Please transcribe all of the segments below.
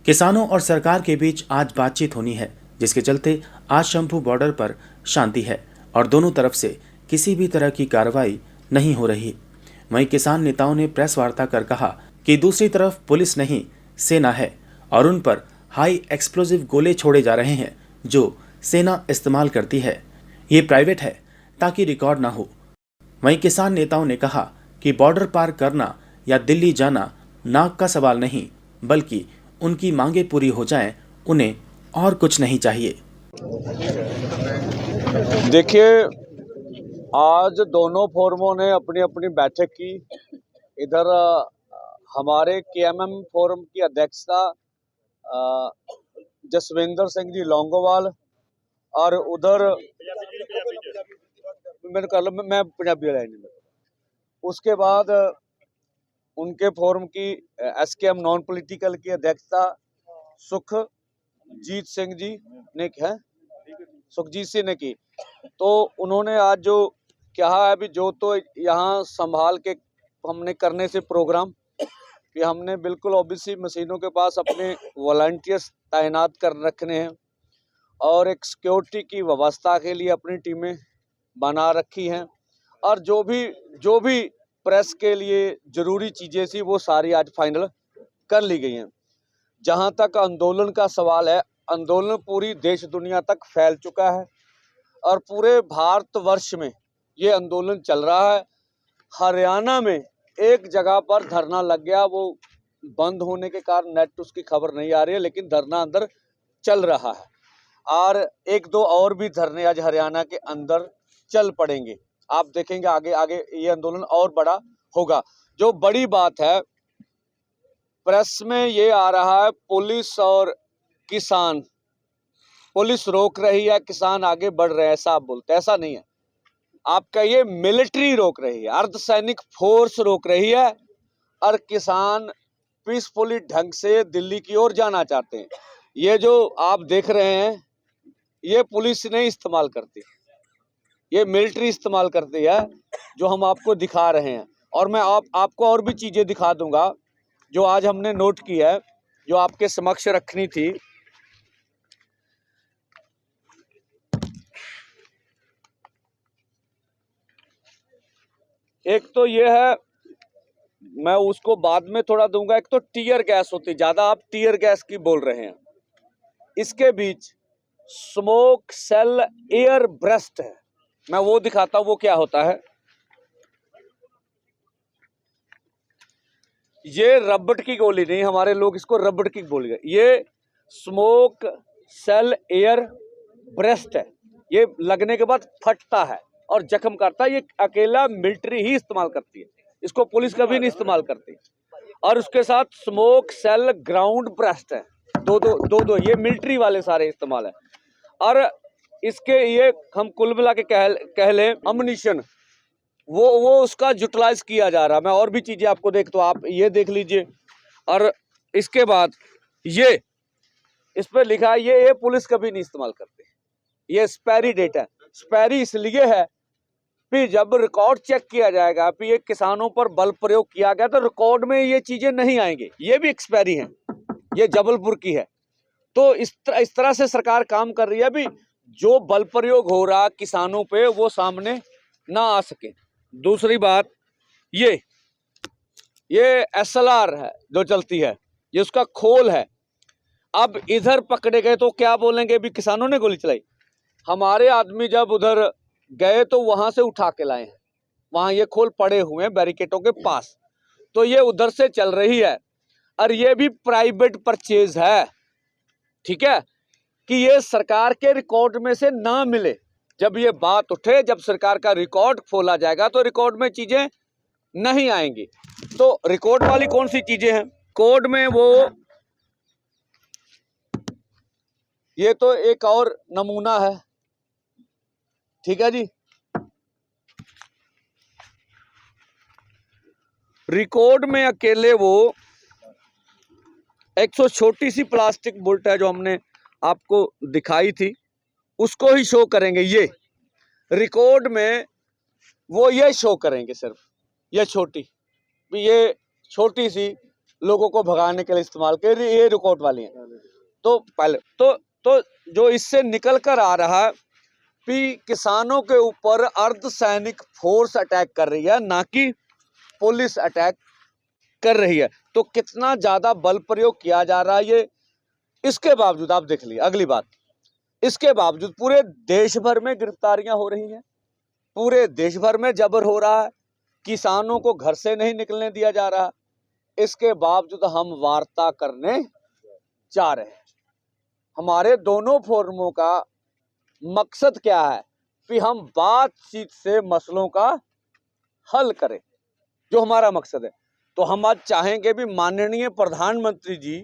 किसानों और सरकार के बीच आज बातचीत होनी है, जिसके चलते आज शंभू बॉर्डर पर शांति है और दोनों तरफ से किसी भी तरह की कार्रवाई नहीं हो रही। वहीं किसान नेताओं ने प्रेस वार्ता कर कहा कि दूसरी तरफ पुलिस नहीं, सेना है और उन पर हाई एक्सप्लोजिव गोले छोड़े जा रहे हैं जो सेना इस्तेमाल करती है। ये प्राइवेट है ताकि रिकॉर्ड ना हो। वहीं किसान नेताओं ने कहा कि बॉर्डर पार करना या दिल्ली जाना नाक का सवाल नहीं, बल्कि उनकी मांगे पूरी हो जाएं, उन्हें और कुछ नहीं चाहिए। देखिए, आज दोनों फोरमों ने अपनी अपनी बैठक की। इधर हमारे केएमएम फोरम की अध्यक्षता जसविंदर सिंह जी लौंगोवाल और उधर मैंने कर लो, मैं पंजाबी लाइन में। उसके बाद उनके फोरम की एसकेएम नॉन पॉलिटिकल की अध्यक्षता सुखजीत सिंह जी ने है, सुखजीत सिंह ने की। तो उन्होंने आज जो कहा है, अभी जो तो यहाँ संभाल के हमने करने से प्रोग्राम कि हमने बिल्कुल ओबीसी मशीनों के पास अपने वॉलंटियर्स तैनात कर रखने हैं और एक सिक्योरिटी की व्यवस्था के लिए अपनी टीमें बना रखी हैं और जो भी प्रेस के लिए जरूरी चीजें थी वो सारी आज फाइनल कर ली गई हैं। जहां तक आंदोलन का सवाल है, आंदोलन पूरी देश दुनिया तक फैल चुका है और पूरे भारतवर्ष में ये आंदोलन चल रहा है। हरियाणा में एक जगह पर धरना लग गया, वो बंद होने के कारण नेट उसकी खबर नहीं आ रही है, लेकिन धरना अंदर चल रहा है और एक दो और भी धरने आज हरियाणा के अंदर चल पड़ेंगे। आप देखेंगे आगे आगे ये आंदोलन और बड़ा होगा। जो बड़ी बात है, प्रेस में ये आ रहा है पुलिस और किसान, पुलिस रोक रही है, किसान आगे बढ़ रहे हैं, ऐसा आप बोलते हैं। ऐसा नहीं है, आपका ये मिलिट्री रोक रही है, अर्धसैनिक फोर्स रोक रही है और किसान पीसफुली ढंग से दिल्ली की ओर जाना चाहते हैं। ये जो आप देख रहे हैं ये पुलिस नहीं इस्तेमाल करती, ये मिलिट्री इस्तेमाल करती है, जो हम आपको दिखा रहे हैं। और मैं आपको और भी चीजें दिखा दूंगा जो आज हमने नोट की है, जो आपके समक्ष रखनी थी। एक तो ये है, मैं उसको बाद में थोड़ा दूंगा। एक तो टीयर गैस होती, ज्यादा आप टीयर गैस की बोल रहे हैं। इसके बीच स्मोक सेल एयर ब्रेस्ट है, मैं वो दिखाता हूं वो क्या होता है। ये रबड़ की गोली नहीं, हमारे लोग इसको रबड़ की गोली है। ये स्मोक सेल एयर ब्रेस्ट है, ये लगने के बाद फटता है और जख्म करता है। ये अकेला मिलिट्री ही इस्तेमाल करती है, इसको पुलिस कभी नहीं इस्तेमाल करती। और उसके साथ स्मोक सेल ग्राउंड ब्रेस्ट है, दो ये मिलिट्री वाले सारे इस्तेमाल है। और इसके ये हम कुल मिला के कह ले अम्युनिशन, वो उसका यूटिलाइज किया जा रहा है। मैं और भी चीजें आपको तो आप ये देख लीजिए। और इसके बाद ये इस पर लिखा है, ये पुलिस कभी नहीं इस्तेमाल करती, ये एक्सपायरी डेट है। एक्सपायरी इसलिए है कि जब रिकॉर्ड चेक किया जाएगा कि ये किसानों पर बल प्रयोग किया गया तो रिकॉर्ड में ये चीजें नहीं आएंगी, ये भी एक्सपायरी है। ये जबलपुर की है। तो इस तरह से सरकार काम कर रही है, अभी जो बल प्रयोग हो रहा किसानों पे वो सामने ना आ सके। दूसरी बात, ये SLR है जो चलती है, ये उसका खोल है। अब इधर पकड़े गए तो क्या बोलेंगे, भी किसानों ने गोली चलाई। हमारे आदमी जब उधर गए तो वहां से उठा के लाए हैं, वहां ये खोल पड़े हुए हैं बैरिकेडों के पास। तो ये उधर से चल रही है और ये भी प्राइवेट परचेज है, ठीक है, कि ये सरकार के रिकॉर्ड में से ना मिले। जब ये बात उठे, जब सरकार का रिकॉर्ड खोला जाएगा तो रिकॉर्ड में चीजें नहीं आएंगी। तो रिकॉर्ड वाली कौन सी चीजें हैं कोड में, वो ये तो एक और नमूना है, ठीक है जी। रिकॉर्ड में अकेले वो 100 छोटी सी प्लास्टिक बुलेट है जो हमने आपको दिखाई थी, उसको ही शो करेंगे। ये रिकॉर्ड में वो ये शो करेंगे, सिर्फ ये छोटी सी लोगों को भगाने के लिए इस्तेमाल कर, ये रिकॉर्ड वाली हैं। तो पहले तो जो इससे निकल कर आ रहा है कि किसानों के ऊपर अर्धसैनिक फोर्स अटैक कर रही है, ना कि पुलिस अटैक कर रही है। तो कितना ज्यादा बल प्रयोग किया जा रहा है ये, इसके बावजूद आप देख लीजिए। अगली बात, इसके बावजूद पूरे देश भर में गिरफ्तारियां हो रही हैं, पूरे देश भर में जबर हो रहा है, किसानों को घर से नहीं निकलने दिया जा रहा। इसके बावजूद हम वार्ता करने जा रहे हैं। हमारे दोनों फोरमों का मकसद क्या है कि हम बातचीत से मसलों का हल करें, जो हमारा मकसद है। तो हम आज चाहेंगे भी माननीय प्रधानमंत्री जी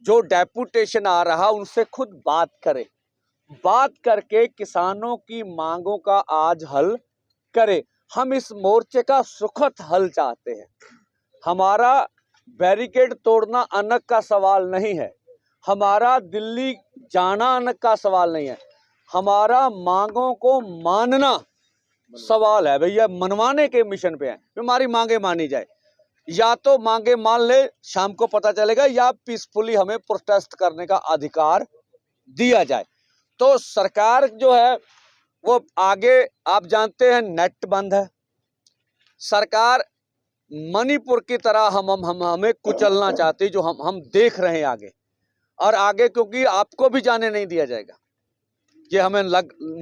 जो डेपुटेशन आ रहा उनसे खुद बात करें, बात करके किसानों की मांगों का आज हल करें। हम इस मोर्चे का सुखद हल चाहते हैं। हमारा बैरिकेड तोड़ना अनक का सवाल नहीं है, हमारा दिल्ली जाना अनक का सवाल नहीं है, हमारा मांगों को मानना सवाल है। भैया मनवाने के मिशन पे है, हमारी मांगे मानी जाए। या तो मांगे मान ले, शाम को पता चलेगा, या पीसफुली हमें प्रोटेस्ट करने का अधिकार दिया जाए। तो सरकार जो है वो आगे, आप जानते हैं नेट बंद है, सरकार मणिपुर की तरह हमें कुचलना चाहती, जो हम देख रहे हैं आगे और आगे, क्योंकि आपको भी जाने नहीं दिया जाएगा, ये हमें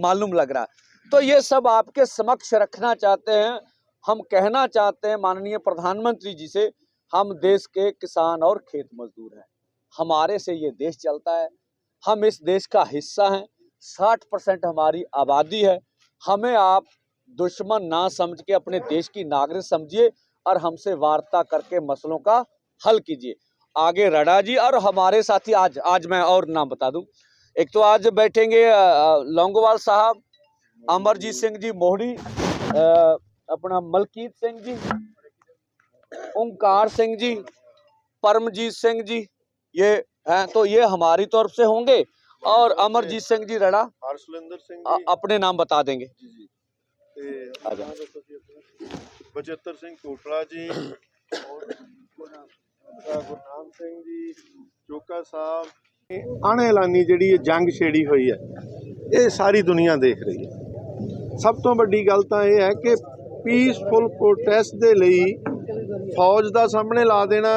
मालूम लग रहा है। तो ये सब आपके समक्ष रखना चाहते हैं। हम कहना चाहते हैं माननीय प्रधानमंत्री जी से, हम देश के किसान और खेत मजदूर हैं, हमारे से ये देश चलता है, हम इस देश का हिस्सा हैं, 60% हमारी आबादी है। हमें आप दुश्मन ना समझ के अपने देश की नागरिक समझिए और हमसे वार्ता करके मसलों का हल कीजिए। आगे रडा जी और हमारे साथी, आज मैं और नाम बता दूं, एक तो आज बैठेंगे लौंगोवाल साहब, अमरजीत सिंह जी मोहड़ी, अपना मलकीत सिंह जी, ओंकार सिंह जी, परमजीत सिंह जी, ये हैं। तो ये हमारी तरफ से होंगे और अमरजीत सिंह जी रड़ा, हरसुलिंदर सिंह जी अपने नाम बता देंगे। बचेतर सिंह कोटला जी, गुरनाम सिंह जी, चोका साहब। अणएलानी जिहड़ी जंग छेड़ी हुई है, ये सारी दुनिया देख रही है। सब तो वड्डी गल तां ये है कि पीसफुल प्रोटेस्ट दे लई फौज दा सामने ला देना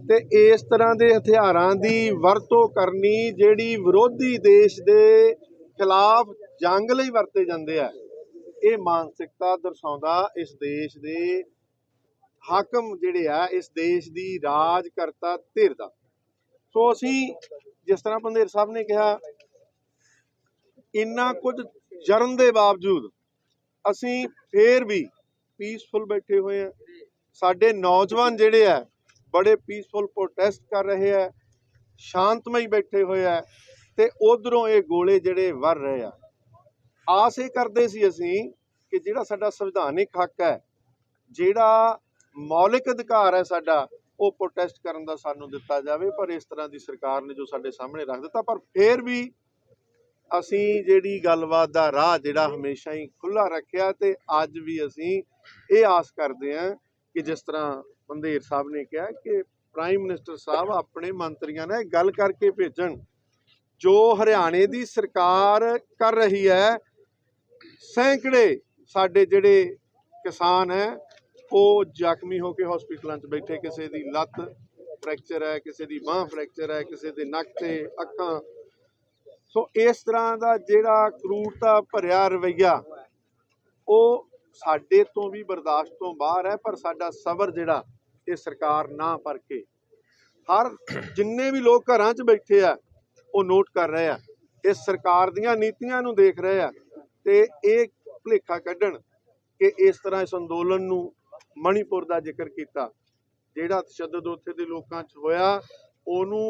ते इस तरह दे हथियारां दी वरतों करनी जिहड़ी विरोधी देश दे खिलाफ जंग लई वरते जांदे आ, ये मानसिकता दर्शाउंदा इस देश दे हाकम जिहड़े आ, इस देश दी राजकर्ता धिर दा। सो असीं जिस तरह पंधेर साहब ने कहा, इन्ना कुछ जरन दे बावजूद असीं फिर भी पीसफुल बैठे हुए हैं। साडे नौजवान जिहड़े आ बड़े पीसफुल प्रोटेस्ट कर रहे हैं, शांतमई बैठे हुए हैं, ते उधरों ये गोले जिहड़े वर रहे हैं। आस ये करते सी असीं कि जिहड़ा साडा संविधानिक हक है, जिहड़ा मौलिक अधिकार है साडा, वो प्रोटेस्ट करन दा सानूं दिता जावे, पर इस तरह की सरकार ने जो साडे सामने रख दिता। पर फिर भी असीं जिहड़ी गलबात दा राह जिहड़ा हमेशा ही खुला रखिया, ते अज भी असीं ये आस करते हैं कि जिस तरह पंधेर साहब ने कहा कि प्राइम मिनिस्टर साहब अपने मंत्रियों ने गल करके भेजन, जो हरियाणे की सरकार कर रही है। सैकड़े साडे जिहड़े किसान है वो जख्मी होकर हॉस्पिटलों च बैठे, किसी की लत्त फ्रैक्चर है, किसी की बांह फ्रैक्चर है, किसी के नक ते अखां। सो इस तरह का जिहड़ा क्रूरता भरिया रवैया वो साडे तो भी बर्दाश्त तो बाहर है। पर साडा सबर जिहड़ा ये सरकार ना परखे, हर जिन्ने भी लोग घरां च बैठे आ वो नोट कर रहे हैं, इस सरकार दीयां नीतियां नूं देख रहे हैं, ते ये भुलेखा कड्ढण कि इस तरह इस अंदोलन नूं मणिपुर का जिक्र किया, जिहड़ा तशद्दद उत्थे दे लोकां च होया ओनूं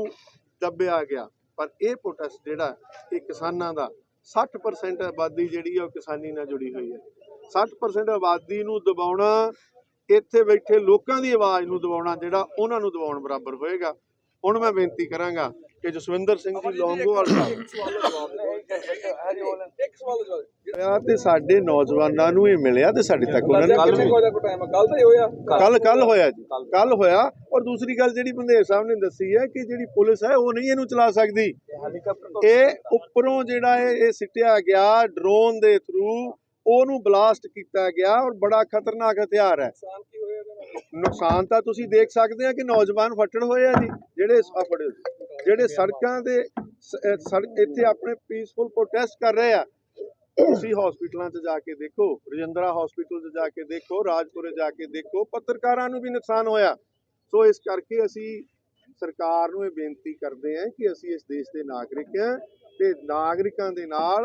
दबिया गया। पर यह प्रोटेस्ट जिहड़ा ये किसानां दा 60% आबादी जिहड़ी है किसानी नाल जुड़ी हुई है। 60% आबादी नूं दबाउणा, इत्थे बैठे लोकां दी आवाज़ नूं दबाउणा, जिहड़ा उन्हां नूं दबाउण बराबर होएगा। हुण मैं बेनती करांगा ਕਿ ਜਸਵਿੰਦਰ ਸਿੰਘ ਜੀ ਲੌਂਗੋਵਾਲ ਸਾਹਿਬ ਹੋਇਆ ਤੇ ਸਾਡੇ ਨੌਜਵਾਨਾਂ ਨੂੰ ਇਹ ਮਿਲਿਆ ਤੇ ਸਾਡੇ ਤੱਕ ਉਹਨਾਂ ਨੇ ਕੱਲ ਹੋਇਆ ਜੀ, ਕੱਲ ਹੋਇਆ। ਔਰ ਦੂਸਰੀ ਗੱਲ ਜਿਹੜੀ ਬੰਦੇਰ ਸਾਹਿਬ ਨੇ ਦੱਸੀ ਹੈ ਕਿ ਜਿਹੜੀ ਪੁਲਿਸ ਹੈ ਉਹ ਨਹੀਂ ਇਹਨੂੰ ਚਲਾ ਸਕਦੀ, ਇਹ ਉੱਪਰੋਂ ਜਿਹੜਾ ਇਹ ਸਿੱਟਿਆ ਗਿਆ ਡਰੋਨ ਦੇ ਥਰੂ, ਉਹਨੂੰ ਬਲਾਸਟ ਕੀਤਾ ਗਿਆ ਔਰ ਬੜਾ ਖਤਰਨਾਕ ਹਥਿਆਰ ਹੈ। ਨੁਕਸਾਨ ਤਾਂ ਤੁਸੀਂ ਦੇਖ ਸਕਦੇ ਆ ਕਿ ਨੌਜਵਾਨ ਫੱਟੜ ਹੋਏ ਆ ਜੀ, ਜਿਹੜੇ ਸੜਕਾਂ ਦੇ ਇੱਥੇ ਆਪਣੇ ਪੀਸਫੁਲ ਪ੍ਰੋਟੈਸਟ ਕਰ ਰਹੇ ਆ। ਤੁਸੀਂ ਹਸਪੀਟਲਾਂ 'ਚ ਜਾ ਕੇ ਦੇਖੋ, ਰਜਿੰਦਰਾ ਹਸਪੀਟਲ 'ਚ ਜਾ ਕੇ ਦੇਖੋ, ਰਾਜਪੁਰੇ ਜਾ ਕੇ ਦੇਖੋ, ਪੱਤਰਕਾਰਾਂ ਨੂੰ ਵੀ ਨੁਕਸਾਨ ਹੋਇਆ। ਸੋ ਇਸ ਕਰਕੇ ਅਸੀਂ ਸਰਕਾਰ ਨੂੰ ਇਹ ਬੇਨਤੀ ਕਰਦੇ ਹਾਂ ਕਿ ਅਸੀਂ ਇਸ ਦੇਸ਼ ਦੇ ਨਾਗਰਿਕ ਹਾਂ ਤੇ ਨਾਗਰਿਕਾਂ ਦੇ ਨਾਲ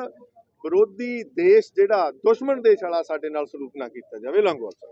ਵਿਰੋਧੀ ਦੇਸ਼ ਜਿਹੜਾ ਦੁਸ਼ਮਣ ਦੇਸ਼ ਵਾਲਾ ਸਾਡੇ ਨਾਲ ਸਲੂਕ ਨਾ ਕੀਤਾ ਜਾਵੇ। ਲੌਂਗੋਵਾਲ ਸਾਹਿਬ।